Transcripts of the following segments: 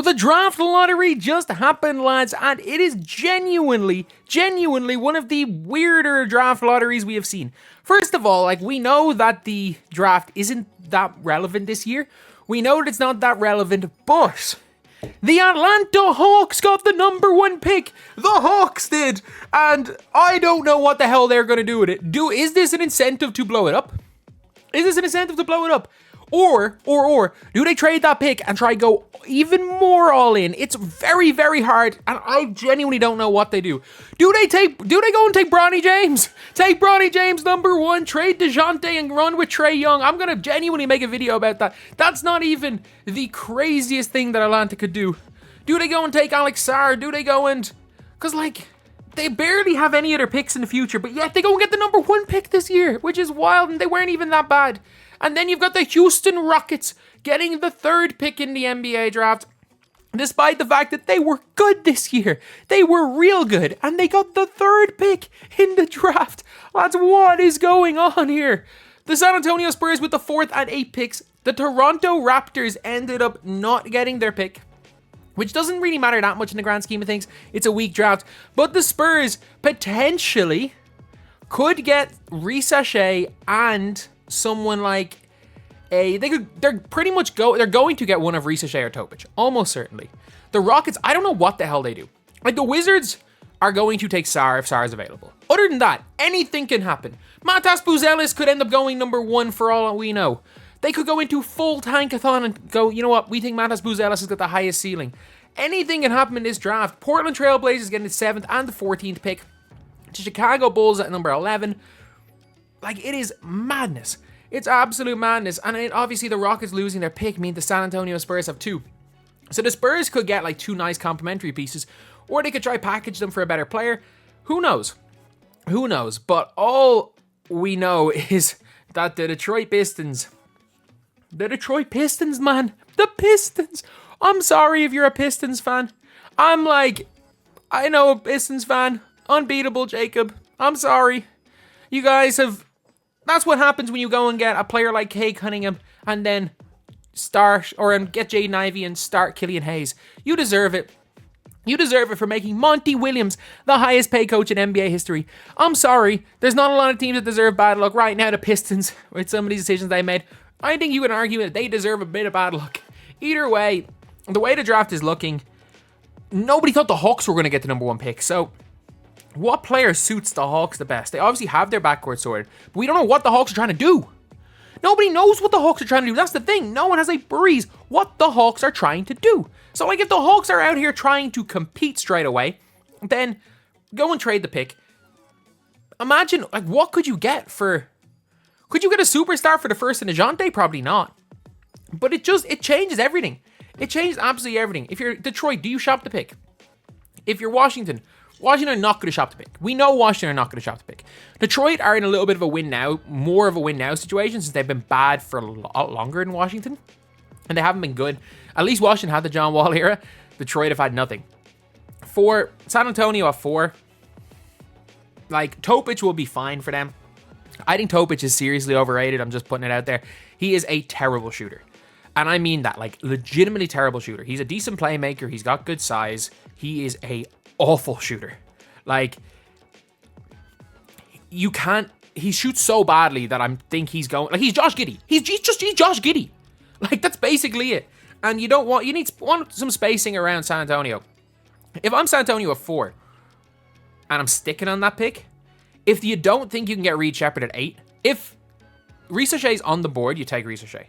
But the draft lottery just happened, lads, and it is genuinely one of the weirder draft lotteries we have seen. First of all, like, we know that the draft isn't that relevant this year. We know that it's not that relevant, but the Atlanta Hawks got the number 1 pick. The Hawks did, and I don't know what the hell they're going to do with it. Is this an incentive to blow it up? Or do they trade that pick and try go even more all in? It's very, very hard, and I genuinely don't know what they do. Do they go and take Bronny James? Take Bronny James number 1, trade DeJounte and run with Trae Young. I'm gonna genuinely make a video about that. That's not even the craziest thing that Atlanta could do. Do they go and take Alex Sarr? Do they go and... Because, like, they barely have any other picks in the future, but yet they go and get the number 1 pick this year, which is wild, and they weren't even that bad. And then you've got the Houston Rockets getting the 3rd pick in the NBA draft, despite the fact that they were good this year. They were real good, and they got the 3rd pick in the draft. That's what is going on here. The San Antonio Spurs with the 4th and 8th picks. The Toronto Raptors ended up not getting their pick, which doesn't really matter that much in the grand scheme of things. It's a weak draft. But the Spurs potentially could get Shai and someone like they're going to get one of Shai or Topic, almost certainly. The Rockets, I don't know what the hell they do. Like, the Wizards are going to take Sarr if Sarr is available. Other than that, anything can happen. Matas Buzelis could end up going number 1 for all we know. They could go into full tankathon and go, you know what, we think Matas Buzelis has got the highest ceiling. Anything can happen in this draft. Portland Trail Blazers getting the 7th and the 14th pick. The Chicago Bulls at number 11. Like, it is madness. It's absolute madness. And obviously the Rockets losing their pick means the San Antonio Spurs have 2. So the Spurs could get like 2 nice complementary pieces, or they could try package them for a better player. Who knows? But all we know is that the Detroit Pistons, man. The Pistons. I'm sorry if you're a Pistons fan. I know a Pistons fan. Unbeatable, Jacob. I'm sorry. You guys have... That's what happens when you go and get a player like Cade Cunningham and then get Jaden Ivey and start Killian Hayes. You deserve it. You deserve it for making Monty Williams the highest paid coach in NBA history. I'm sorry. There's not a lot of teams that deserve bad luck. Right now, the Pistons, with some of these decisions they made, I think you can argue that they deserve a bit of bad luck. Either way, the way the draft is looking, nobody thought the Hawks were going to get the number 1 pick. So, what player suits the Hawks the best? They obviously have their backcourt sorted, but we don't know what the Hawks are trying to do. Nobody knows what the Hawks are trying to do. That's the thing. No one has a breeze what the Hawks are trying to do. So, like, if the Hawks are out here trying to compete straight away, then go and trade the pick. Imagine, like, what could you get for... Could you get a superstar for the 1st and DeJounte? Probably not. But it changes everything. It changes absolutely everything. If you're Detroit, do you shop the pick? If you're Washington are not going to shop the pick. We know Washington are not going to shop the pick. Detroit are in a little bit of a more of a win now situation, since they've been bad for a lot longer than Washington. And they haven't been good. At least Washington had the John Wall era. Detroit have had nothing. For San Antonio at 4, like, Topic will be fine for them. I think Topic is seriously overrated. I'm just putting it out there. He is a terrible shooter. And I mean that, like, legitimately terrible shooter. He's a decent playmaker. He's got good size. He is a awful shooter. Like, he shoots so badly that I think he's going, like, he's Josh Giddey. He's Josh Giddey. Like, that's basically it. And you need some spacing around San Antonio. If I'm San Antonio at 4, and I'm sticking on that pick, if you don't think you can get Reed Shepherd at 8, if Reese O'Shea's on the board, you take Reese O'Shea.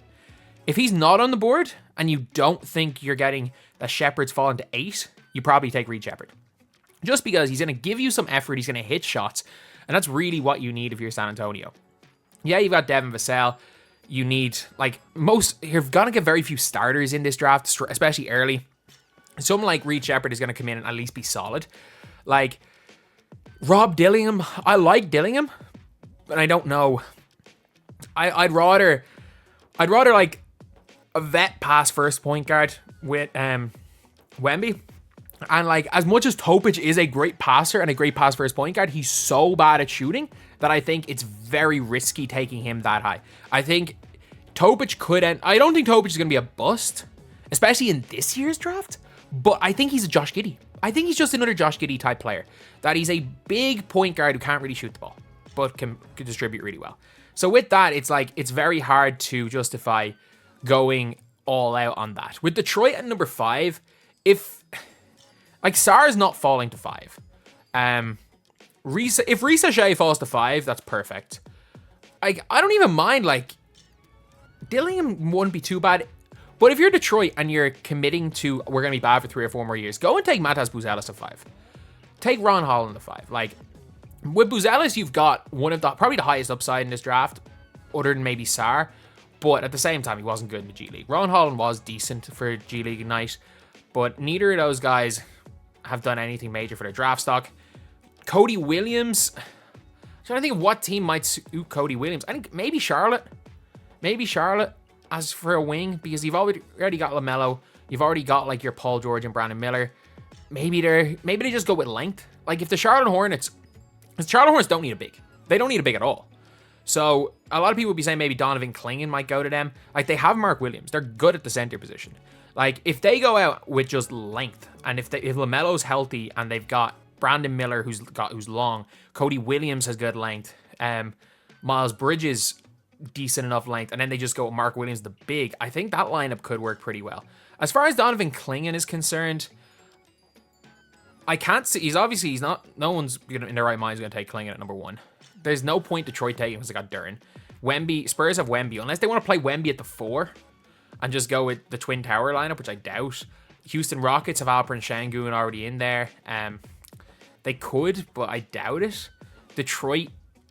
If he's not on the board, and you don't think you're getting that Shepherd's fallen to 8, you probably take Reed Shepherd. Just because he's going to give you some effort, he's going to hit shots, and that's really what you need if you're San Antonio. Yeah, you've got Devin Vassell. You need, you're going to get very few starters in this draft, especially early. Someone like Reed Shepherd is going to come in and at least be solid. Like, Rob Dillingham, I like Dillingham, but I don't know. I'd rather like a vet pass first point guard with Wemby. And, like, as much as Topic is a great passer and a great pass first point guard, he's so bad at shooting that I think it's very risky taking him that high. I think Topic I don't think Topic is going to be a bust. especially in this year's draft. But I think he's a Josh Giddey. I think he's just another Josh Giddey type player. That he's a big point guard who can't really shoot the ball, but can distribute really well. So with that, it's like, it's very hard to justify going all out on that. With Detroit at number 5, if, like, sarr is not falling to 5. If Risa Shea falls to 5, that's perfect. Like, I don't even mind, like, Dillingham wouldn't be too bad. But if you're Detroit and you're committing to, we're going to be bad for 3 or 4 more years, go and take Matas Buzelis to 5. Take Ron Holland to 5. Like, with Buzelis, you've got one of the, probably the highest upside in this draft, other than maybe sarr. But at the same time, he wasn't good in the G League. Ron Holland was decent for G League Ignite, but neither of those guys have done anything major for their draft stock. Cody Williams, I'm trying to think of what team might suit Cody Williams. I think maybe Charlotte. Maybe Charlotte as for a wing, because you've already got LaMelo. You've already got like your Paul George and Brandon Miller. Maybe they just go with length. Like if the Charlotte Hornets don't need a big. They don't need a big at all. So a lot of people would be saying maybe Donovan Clingan might go to them. Like they have Mark Williams. They're good at the center position. Like if they go out with just length, and if LaMelo's healthy and they've got Brandon Miller who's long, Cody Williams has good length, Miles Bridges decent enough length, and then they just go with Mark Williams the big, I think that lineup could work pretty well. As far as Donovan Clingan is concerned, I can't see, he's not, no one's in their right mind is going to take Clingan at number 1. There's no point Detroit taking him because they got Duren. Wemby, Spurs have Wemby, unless they want to play Wemby at the 4 and just go with the Twin Tower lineup, which I doubt. Houston Rockets have Alperen Sengun already in there. They could, but I doubt it. Detroit,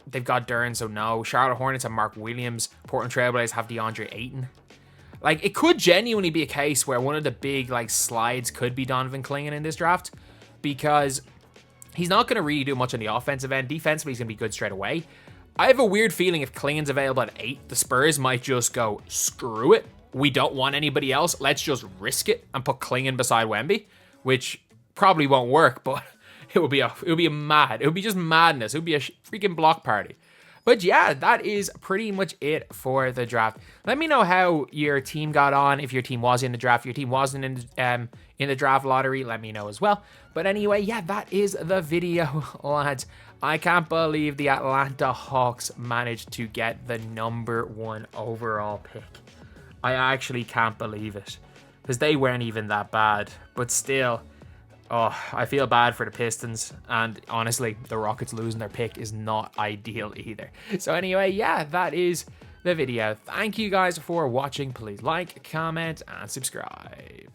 they've got Duren, so no. Charlotte Hornets have Mark Williams. Portland Trailblazers have DeAndre Ayton. Like, it could genuinely be a case where one of the big, like, slides could be Donovan Clingan in this draft, because he's not going to really do much on the offensive end. Defensively, he's going to be good straight away. I have a weird feeling if Clingan's available at 8, the Spurs might just go, screw it. We don't want anybody else. Let's just risk it and put Clingan beside Wemby, which probably won't work, but it would be just madness. It would be a freaking block party. But yeah, that is pretty much it for the draft. Let me know how your team got on. If your team was in the draft, your team wasn't in the draft lottery, let me know as well. But anyway, yeah, that is the video, lads. I can't believe the Atlanta Hawks managed to get the number 1 overall pick. I actually can't believe it, because they weren't even that bad. But still, oh, I feel bad for the Pistons, and honestly, the Rockets losing their pick is not ideal either. So anyway, yeah, that is the video. Thank you guys for watching. Please like, comment, and subscribe.